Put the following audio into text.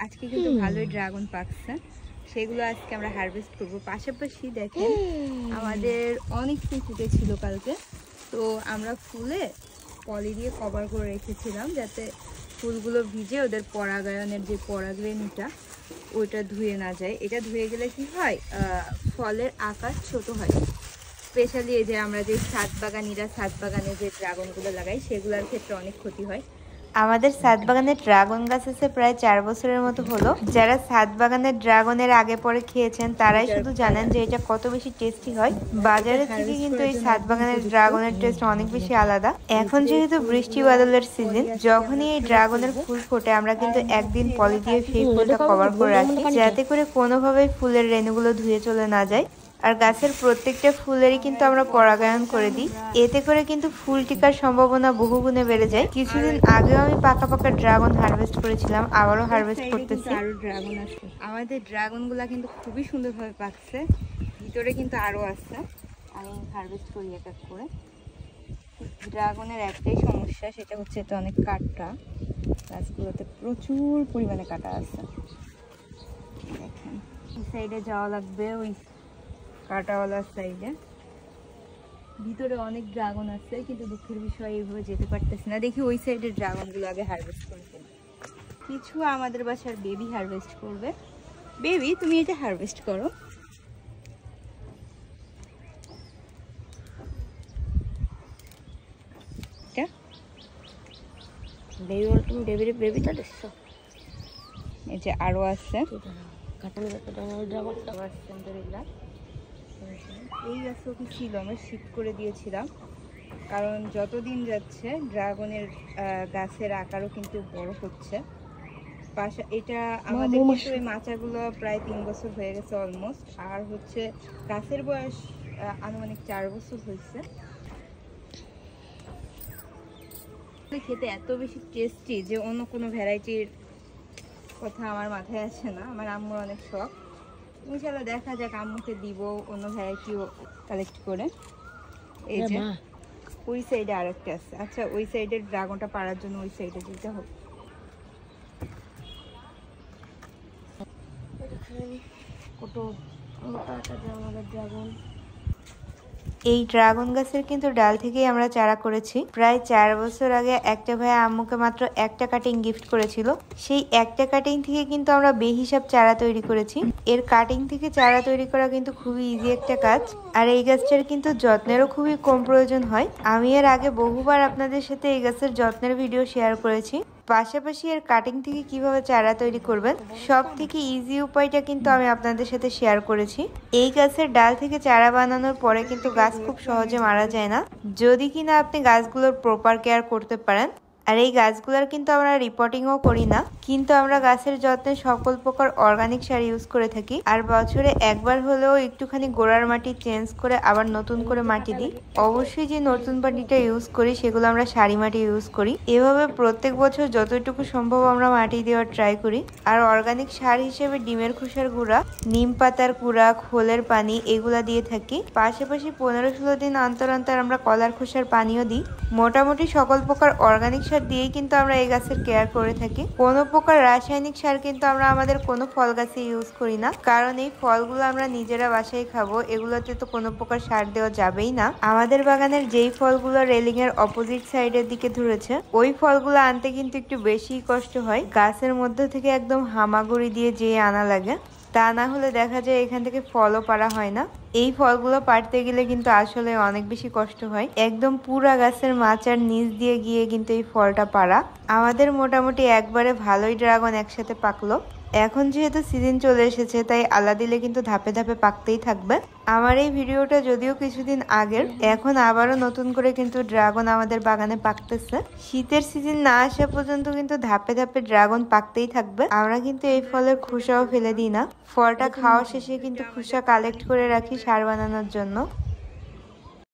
আজকে কিন্তু ভালোই ড্রাগন পাকছে, সেগুলো আজকে আমরা হারভেস্ট করবো। পাশাপাশি দেখেন আমাদের অনেক ফুল ফুটেছিল কালকে, তো আমরা ফুলে পলি দিয়ে কভার করে রেখেছিলাম যাতে ফুলগুলো ভিজে ওদের পরাগায়নের যে পরাগরেণুটা ওইটা ধুয়ে না যায়। এটা ধুয়ে গেলে কি হয়, ফলের আকার ছোট হয়। স্পেশালি এই যে আমরা যে ছাদ বাগানে যে ড্রাগনগুলো লাগাই সেগুলোর ক্ষেত্রে অনেক ক্ষতি হয়। আমাদের ছাদ বাগানে ড্রাগন গাছ আছে প্রায় 4 বছরের মতো হলো। যারা ছাদ বাগানের ড্রাগনের আগে পরে খেয়েছেন তারাই শুধু জানেন যে এটা কত বেশি টেস্টি হয়। বাজারের থেকে কিন্তু এই ছাদ বাগানের ড্রাগনের টেস্ট অনেক বেশি আলাদা। এখন যেহেতু বৃষ্টি বাদলের সিজন, যখনই এই ড্রাগনের ফুল ফোটে আমরা কিন্তু একদিন পলি দিয়ে সেই ফুলটা কভার করে রাখি যাতে করে কোনোভাবেই ফুলের রেণুগুলো ধুয়ে চলে না যায়। আর গাছের প্রত্যেকটা ফুলেরই কিন্তু আমরা পরাগায়ন করে দিই, এতে করে কিন্তু ফুল টিকার সম্ভাবনা বহুগুণে বেড়ে যায়। কিছুদিন আগেও আমি পাকা পাকা ড্রাগন হারভেস্ট করেছিলাম, আবারও হারভেস্ট করতেছি। আরো ড্রাগন আসছে, আমাদের ড্রাগন গুলা কিন্তু খুবই সুন্দরভাবে পাকছে, ভিতরে কিন্তু আরো আছে। আমি হারভেস্ট করি এক এক করে। ড্রাগনের একটাই সমস্যা, সেটা হচ্ছে এটা অনেক কাটা, গাছগুলোতে প্রচুর পরিমাণে কাটা আছে। দেখেন এই সাইডে যাওয়া লাগবে, ওই কাটাওয়ালার সাইডে। ভিতরে অনেক ড্রাগন আছে, কিন্তু দুঃখের বিষয় এইভাবে যেতে পারতেছি না। দেখি ওই সাইডের ড্রাগনগুলো আগে হারভেস্ট করে ফেলি। কিছু আমাদের বাসার বেবি হারভেস্ট করবে। বেবি, তুমি এটা হারভেস্ট করো। এই যে আরো আছে, এই গাছও কি ছিল, আমরা শিফট করে দিয়েছিলাম কারণ যতদিন যাচ্ছে ড্রাগনের গাছের আকারও কিন্তু বড় হচ্ছে। এটা আমাদের কিন্তু ওই মাচাগুলো প্রায় 3 বছর হয়ে গেছে অলমোস্ট, আর হচ্ছে গাছের বয়স আনুমানিক 4 বছর হয়েছে। খেতে এত বেশি টেস্টি যে অন্য কোনো ভ্যারাইটির কথা আমার মাথায় আসে না। আমার আম্মুর অনেক শখ, ইনশাআল্লাহ দেখা যাক, আম্মুকে দিব অন্য ভ্যারাইটিও কালেক্ট করে। এই যে ওই সাইডে আরেকটা আছে। আচ্ছা, ওই সাইডের ড্রাগনটা পাড়ার জন্য ওই সাইডে যেতে হবে। এই ড্রাগন গাছের কিন্তু ডাল থেকেই আমরা চারা করেছি। প্রায় 4 বছর আগে একটা ভাই আম্মুকে মাত্র একটা কাটিং গিফট করেছিল, সেই একটা কাটিং থেকে কিন্তু আমরা বেহিসাব চারা তৈরি করেছি। এর কাটিং থেকে চারা তৈরি করা কিন্তু খুবই ইজি একটা কাজ, আর এই গাছটার কিন্তু যত্নেরও খুবই কম প্রয়োজন হয়। আমি এর আগে বহুবার আপনাদের সাথে এই গাছের যত্নের ভিডিও শেয়ার করেছি। পাশাপাশি এর কাটিং থেকে কিভাবে চারা তৈরি করবেন সব থেকে ইজি উপায়টা কিন্তু আমি আপনাদের সাথে শেয়ার করেছি। এই গাছের ডাল থেকে চারা বানানোর পরে কিন্তু গাছ খুব সহজে মারা যায় না, যদি কিনা আপনি গাছগুলোর প্রপার কেয়ার করতে পারেন। আর এই গাছগুলোর কিন্তু আমরা রিপোর্টিংও করি না, কিন্তু আমরা গাছের যত্নে সকল প্রকার অর্গানিক সার ইউজ করে থাকি। আর বছরে একবার হলেও একটুখানি গোড়ার মাটি চেঞ্জ করে আবার নতুন করে মাটি দিই। অবশ্যই যে নতুন মাটিটা ইউজ করি সেগুলো আমরা সারি মাটি ইউজ করি। এভাবে প্রত্যেক বছর যতটুকু সম্ভব আমরা মাটি দেওয়ার ট্রাই করি। আর অর্গানিক সার হিসেবে ডিমের খোসার গুঁড়া, নিম পাতার কুড়া, খোলের পানি এগুলা দিয়ে থাকি। পাশাপাশি 15-16 দিন অন্তর অন্তর আমরা কলার খোসার পানিও দিই। মোটামুটি সকল প্রকার অর্গানিক সার দিয়েই কিন্তু আমরা এই গাছের কেয়ার করে থাকি। কোনো প্রকার রাসায়নিক সার কিন্তু আমরা আমাদের কোনো ফল গাছে ইউজ করি না, কারণ এই ফলগুলো আমরা নিজেরা বাসায় খাবো, এগুলোতে তো কোনো প্রকার সার দেওয়া যাবেই না। আমাদের বাগানের যেই ফলগুলো রেলিং এর অপোজিট সাইডের দিকে ধরেছে ওই ফলগুলো আনতে কিন্তু একটু বেশি কষ্ট হয়, গাছের মধ্যে থেকে একদম হামাগুড়ি দিয়ে যেয়ে আনা লাগে, তা না হলে দেখা যায় এখান থেকে ফলও পাড়া হয় না। এই ফলগুলো পাড়তে গেলে কিন্তু আসলে অনেক বেশি কষ্ট হয়, একদম পুরা গাছের মাচার নিচ দিয়ে গিয়ে কিন্তু এই ফলটা পাড়া। আমাদের মোটামুটি একবারে ভালোই ড্রাগন একসাথে পাকলো। এখন যেহেতু সিজন চলে এসেছে তাই আল্লাহ দিলে কিন্তু ধাপে ধাপে পাকতেই থাকবে। আমার এই ভিডিওটা যদিও কিছুদিন আগের, এখন আবারও নতুন করে কিন্তু ড্রাগন আমাদের বাগানে পাকতেছে। শীতের সিজন না আসা পর্যন্ত কিন্তু ধাপে ধাপে ড্রাগন পাকতেই থাকবে। আমরা কিন্তু এই ফলের খোসাও ফেলে দিই না, ফলটা খাওয়া শেষে কিন্তু খোসা কালেক্ট করে রাখি সার বানানোর জন্য।